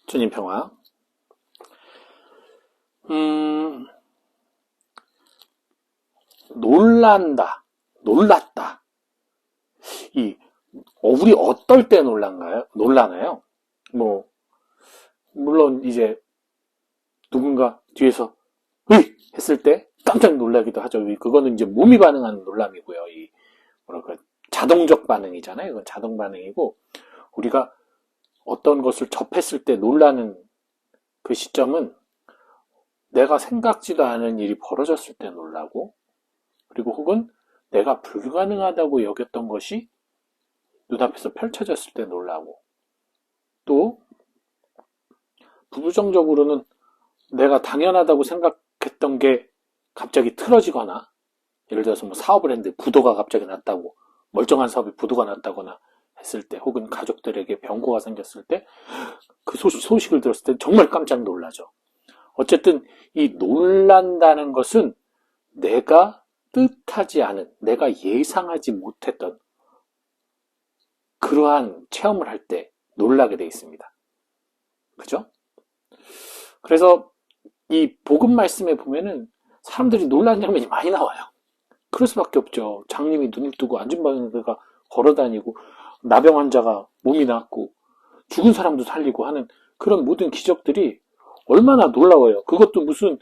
주님 평화. 놀랐다. 우리 어떨 때 놀라나요? 물론 이제 누군가 뒤에서 으이! 했을 때 깜짝 놀라기도 하죠. 그거는 이제 몸이 반응하는 놀람이고요. 자동적 반응이잖아요. 이건 자동 반응이고, 우리가 어떤 것을 접했을 때 놀라는 그 시점은 내가 생각지도 않은 일이 벌어졌을 때 놀라고, 그리고 혹은 내가 불가능하다고 여겼던 것이 눈앞에서 펼쳐졌을 때 놀라고, 또 부부정적으로는 내가 당연하다고 생각했던 게 갑자기 틀어지거나, 예를 들어서 사업을 했는데 부도가 갑자기 났다고, 멀쩡한 사업이 부도가 났다거나 했을 때, 혹은 가족들에게 병고가 생겼을 때, 그 소식을 들었을 때 정말 깜짝 놀라죠. 어쨌든 이 놀란다는 것은 내가 뜻하지 않은, 내가 예상하지 못했던 그러한 체험을 할 때 놀라게 되어 있습니다. 그죠? 그래서 이 복음 말씀에 보면은 사람들이 놀라는 장면이 많이 나와요. 그럴 수밖에 없죠. 장님이 눈을 뜨고 안진뱅이가 걸어다니고, 나병 환자가 몸이 낫고, 죽은 사람도 살리고 하는 그런 모든 기적들이 얼마나 놀라워요. 그것도 무슨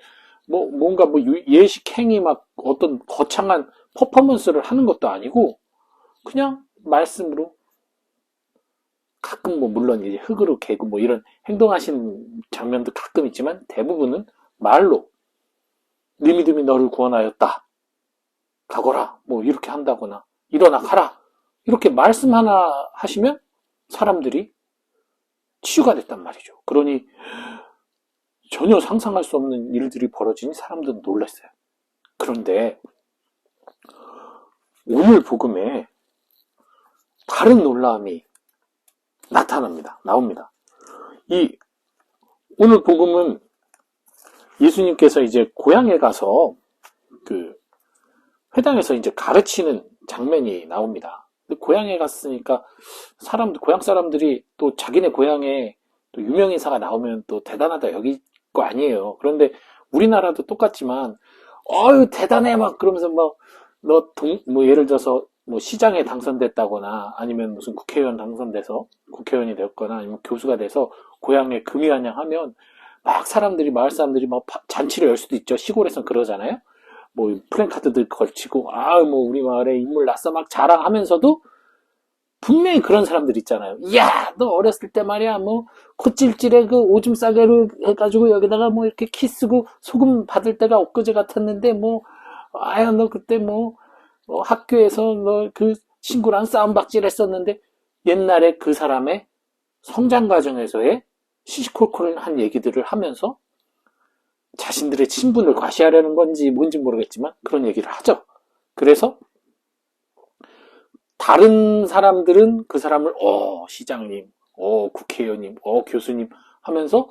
뭔가 예식 행위 어떤 거창한 퍼포먼스를 하는 것도 아니고, 그냥 말씀으로, 가끔 물론 이제 흙으로 개고 이런 행동하시는 장면도 가끔 있지만, 대부분은 말로 네 믿음이 너를 구원하였다, 가거라, 이렇게 한다거나, 일어나 가라, 이렇게 말씀 하나 하시면 사람들이 치유가 됐단 말이죠. 그러니 전혀 상상할 수 없는 일들이 벌어지니 사람들은 놀랐어요. 그런데 오늘 복음에 다른 놀라움이 나옵니다. 오늘 복음은 예수님께서 이제 고향에 가서 그 회당에서 이제 가르치는 장면이 나옵니다. 고향에 갔으니까 고향 사람들이 또 자기네 고향에 또 유명인사가 나오면 또 대단하다 여길 거 아니에요. 그런데 우리나라도 똑같지만, 대단해 그러면서 예를 들어서 시장에 당선됐다거나, 아니면 무슨 국회의원 당선돼서 국회의원이 되었거나, 아니면 교수가 돼서 고향에 금이환영하면 사람들이, 마을 사람들이 잔치를 열 수도 있죠. 시골에선 그러잖아요. 플랜카드들 걸치고, 우리 마을에 인물 났어 자랑하면서도 분명히 그런 사람들 있잖아요. 야, 너 어렸을 때 말이야, 콧질질에 그 오줌 싸개를 해가지고 여기다가 이렇게 키 쓰고 소금 받을 때가 엊그제 같았는데, 너 그때 학교에서 너 그 친구랑 싸움박질 했었는데, 옛날에 그 사람의 성장 과정에서의 시시콜콜한 얘기들을 하면서 자신들의 친분을 과시하려는 건지 뭔지 모르겠지만 그런 얘기를 하죠. 그래서 다른 사람들은 그 사람을 시장님, 국회의원님, 교수님 하면서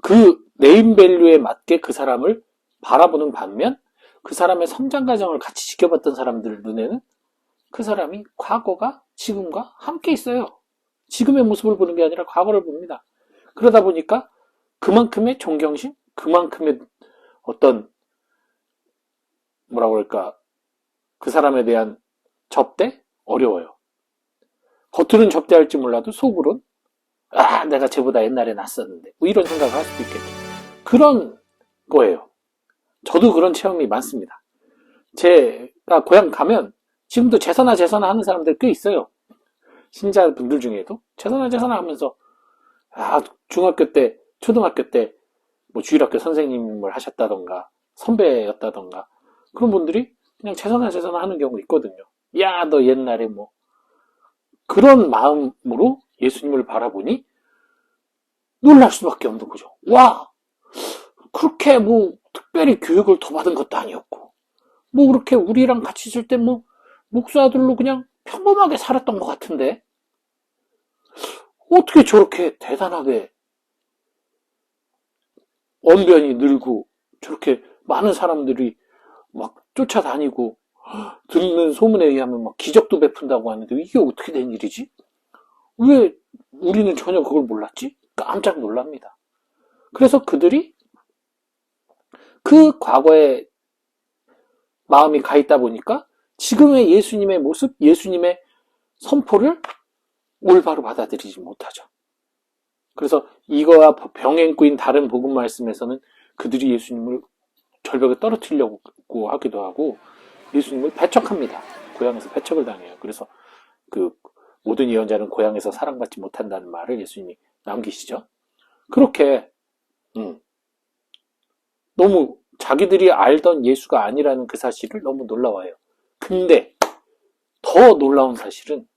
그 네임밸류에 맞게 그 사람을 바라보는 반면, 그 사람의 성장 과정을 같이 지켜봤던 사람들 눈에는 그 사람이 과거가 지금과 함께 있어요. 지금의 모습을 보는 게 아니라 과거를 봅니다. 그러다 보니까 그만큼의 존경심, 그만큼의 어떤 그 사람에 대한 접대? 어려워요. 겉으로는 접대할지 몰라도 속으로는 내가 쟤보다 옛날에 났었는데 이런 생각을 할 수도 있겠죠. 그런 거예요. 저도 그런 체험이 많습니다. 제가 고향 가면 지금도 제사나 하는 사람들 꽤 있어요. 신자분들 중에도 제사나 하면서 중학교 때, 초등학교 때 주일학교 선생님을 하셨다던가 선배였다던가 그런 분들이 그냥 제사나 하는 경우 있거든요. 야, 너 옛날에 그런 마음으로 예수님을 바라보니 놀랄 수밖에 없는 거죠. 와, 그렇게 특별히 교육을 더 받은 것도 아니었고, 그렇게 우리랑 같이 있을 때 목사들로 그냥 평범하게 살았던 것 같은데, 어떻게 저렇게 대단하게 언변이 늘고, 저렇게 많은 사람들이 쫓아다니고, 듣는 소문에 의하면 기적도 베푼다고 하는데 이게 어떻게 된 일이지? 왜 우리는 전혀 그걸 몰랐지? 깜짝 놀랍니다. 그래서 그들이 그 과거에 마음이 가 있다 보니까 지금의 예수님의 모습, 예수님의 선포를 올바로 받아들이지 못하죠. 그래서 이거와 병행구인 다른 복음 말씀에서는 그들이 예수님을 절벽에 떨어뜨리려고 하기도 하고 예수님을 배척합니다. 고향에서 배척을 당해요. 그래서 그 모든 예언자는 고향에서 사랑받지 못한다는 말을 예수님이 남기시죠. 그렇게 너무 자기들이 알던 예수가 아니라는 그 사실을 너무 놀라워해요. 근데 더 놀라운 사실은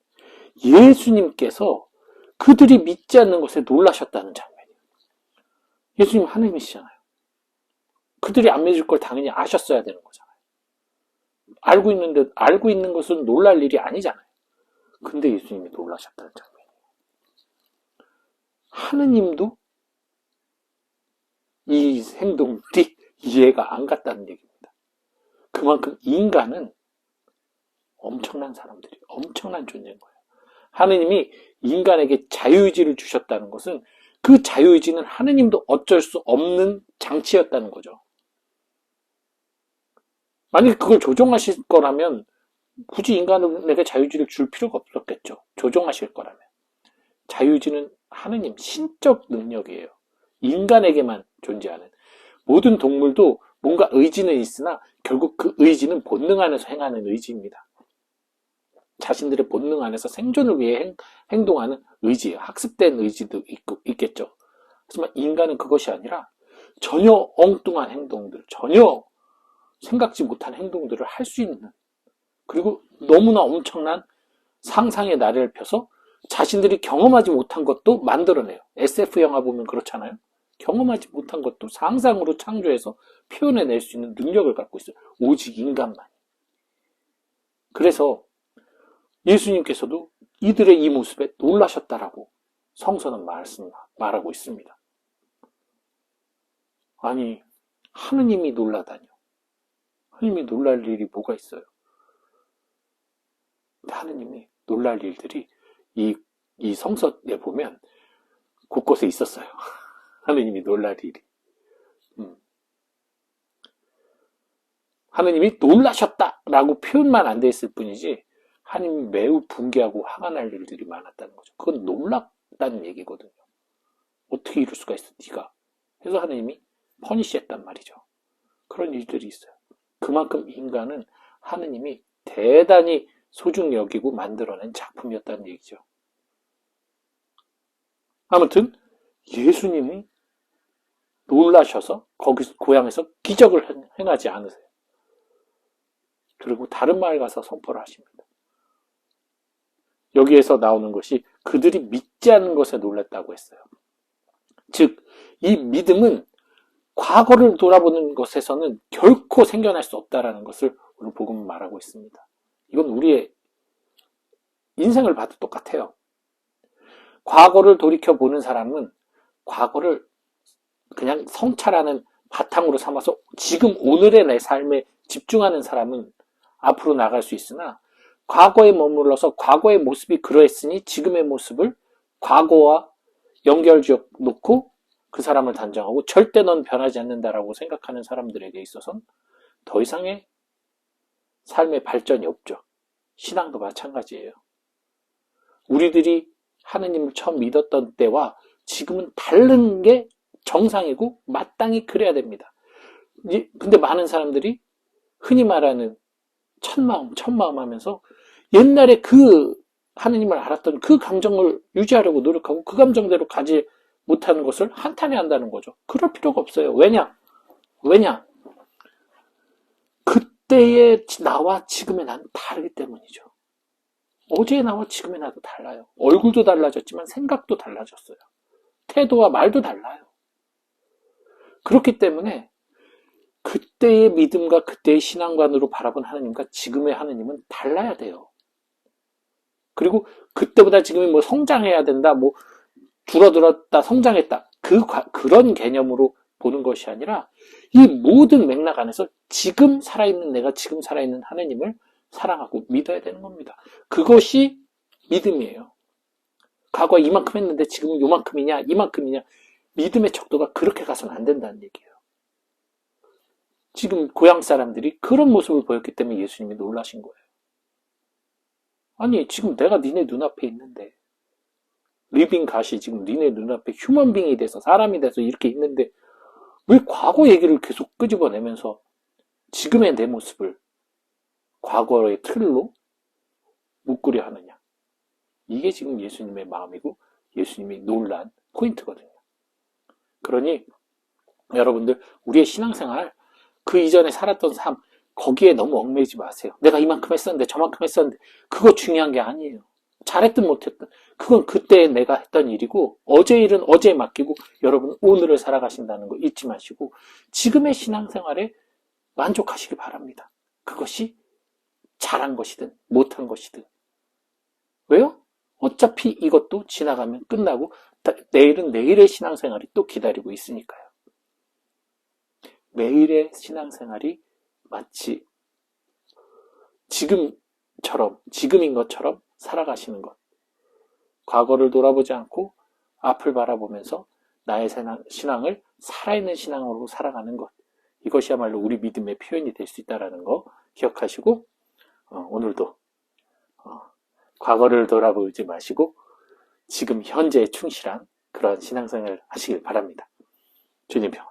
예수님께서 그들이 믿지 않는 것에 놀라셨다는 장면이에요. 예수님 하나님이시잖아요. 그들이 안 믿을 걸 당연히 아셨어야 되는 거잖아요. 알고 있는 것은 놀랄 일이 아니잖아요. 근데 예수님이 놀라셨다는 장면이에요. 하느님도 이 행동들이 이해가 안 갔다는 얘기입니다. 그만큼 인간은 엄청난 사람들이, 엄청난 존재인 거예요. 하느님이 인간에게 자유의지를 주셨다는 것은 그 자유의지는 하느님도 어쩔 수 없는 장치였다는 거죠. 만약에 그걸 조종하실 거라면 굳이 인간에게 자유의지를 줄 필요가 없었겠죠. 조종하실 거라면. 자유의지는 하느님, 신적 능력이에요. 인간에게만 존재하는. 모든 동물도 뭔가 의지는 있으나 결국 그 의지는 본능 안에서 행하는 의지입니다. 자신들의 본능 안에서 생존을 위해 행동하는 의지예요. 학습된 의지도 있겠죠. 하지만 인간은 그것이 아니라 전혀 엉뚱한 행동들, 전혀 생각지 못한 행동들을 할 수 있는, 그리고 너무나 엄청난 상상의 나래를 펴서 자신들이 경험하지 못한 것도 만들어내요. SF 영화 보면 그렇잖아요. 경험하지 못한 것도 상상으로 창조해서 표현해낼 수 있는 능력을 갖고 있어요. 오직 인간만. 그래서 예수님께서도 이들의 이 모습에 놀라셨다라고 성서는 말하고 있습니다. 아니, 하느님이 놀라다뇨. 하느님이 놀랄 일이 뭐가 있어요? 하느님이 놀랄 일들이 이 성서에 보면 곳곳에 있었어요. 하느님이 놀랄 일이. 하느님이 놀라셨다라고 표현만 안 돼 있을 뿐이지 하느님이 매우 분개하고 화가 날 일들이 많았다는 거죠. 그건 놀랍다는 얘기거든요. 어떻게 이럴 수가 있어, 네가. 그래서 하느님이 퍼니시했단 말이죠. 그런 일들이 있어요. 그만큼 인간은 하느님이 대단히 소중히 여기고 만들어낸 작품이었다는 얘기죠. 아무튼 예수님이 놀라셔서 거기서 고향에서 기적을 행하지 않으세요. 그리고 다른 마을 가서 선포를 하십니다. 여기에서 나오는 것이 그들이 믿지 않는 것에 놀랐다고 했어요. 즉, 이 믿음은 과거를 돌아보는 것에서는 결코 생겨날 수 없다라는 것을 오늘 복음은 말하고 있습니다. 이건 우리의 인생을 봐도 똑같아요. 과거를 돌이켜보는 사람은 과거를 그냥 성찰하는 바탕으로 삼아서 지금 오늘의 내 삶에 집중하는 사람은 앞으로 나갈 수 있으나 과거에 머물러서 과거의 모습이 그러했으니 지금의 모습을 과거와 연결지어 놓고 그 사람을 단정하고 절대 넌 변하지 않는다라고 생각하는 사람들에게 있어서는 더 이상의 삶의 발전이 없죠. 신앙도 마찬가지예요. 우리들이 하느님을 처음 믿었던 때와 지금은 다른 게 정상이고 마땅히 그래야 됩니다. 근데 많은 사람들이 흔히 말하는 첫마음 하면서 옛날에 그 하느님을 알았던 그 감정을 유지하려고 노력하고 그 감정대로 가지 못하는 것을 한탄해 한다는 거죠. 그럴 필요가 없어요. 왜냐? 그때의 나와 지금의 나는 다르기 때문이죠. 어제의 나와 지금의 나도 달라요. 얼굴도 달라졌지만 생각도 달라졌어요. 태도와 말도 달라요. 그렇기 때문에 그때의 믿음과 그때의 신앙관으로 바라본 하느님과 지금의 하느님은 달라야 돼요. 그리고 그때보다 지금이 뭐 성장해야 된다, 뭐 줄어들었다, 성장했다, 그런 개념으로 보는 것이 아니라 이 모든 맥락 안에서 지금 살아있는 내가 지금 살아있는 하느님을 사랑하고 믿어야 되는 겁니다. 그것이 믿음이에요. 과거에 이만큼 했는데 지금은 요만큼이냐, 이만큼이냐. 믿음의 척도가 그렇게 가서는 안 된다는 얘기예요. 지금 고향 사람들이 그런 모습을 보였기 때문에 예수님이 놀라신 거예요. 아니, 지금 내가 니네 눈앞에 있는데, 리빙 갓이 지금 니네 눈앞에 휴먼빙이 돼서, 사람이 돼서 이렇게 있는데, 왜 과거 얘기를 계속 끄집어내면서 지금의 내 모습을 과거의 틀로 묶으려 하느냐. 이게 지금 예수님의 마음이고 예수님이 놀란 포인트거든요. 그러니 여러분들 우리의 신앙생활 그 이전에 살았던 삶 거기에 너무 얽매이지 마세요. 내가 이만큼 했었는데 저만큼 했었는데 그거 중요한 게 아니에요. 잘했든 못했든 그건 그때 내가 했던 일이고 어제 일은 어제에 맡기고 여러분 오늘을 살아가신다는 거 잊지 마시고 지금의 신앙생활에 만족하시기 바랍니다. 그것이 잘한 것이든 못한 것이든. 왜요? 어차피 이것도 지나가면 끝나고 내일은 내일의 신앙생활이 또 기다리고 있으니까요. 매일의 신앙생활이 마치 지금인 것처럼 살아가시는 것. 과거를 돌아보지 않고 앞을 바라보면서 나의 신앙을 살아있는 신앙으로 살아가는 것. 이것이야말로 우리 믿음의 표현이 될 수 있다는 거 기억하시고 오늘도 과거를 돌아보지 마시고 지금 현재에 충실한 그런 신앙생활을 하시길 바랍니다. 주님 평안.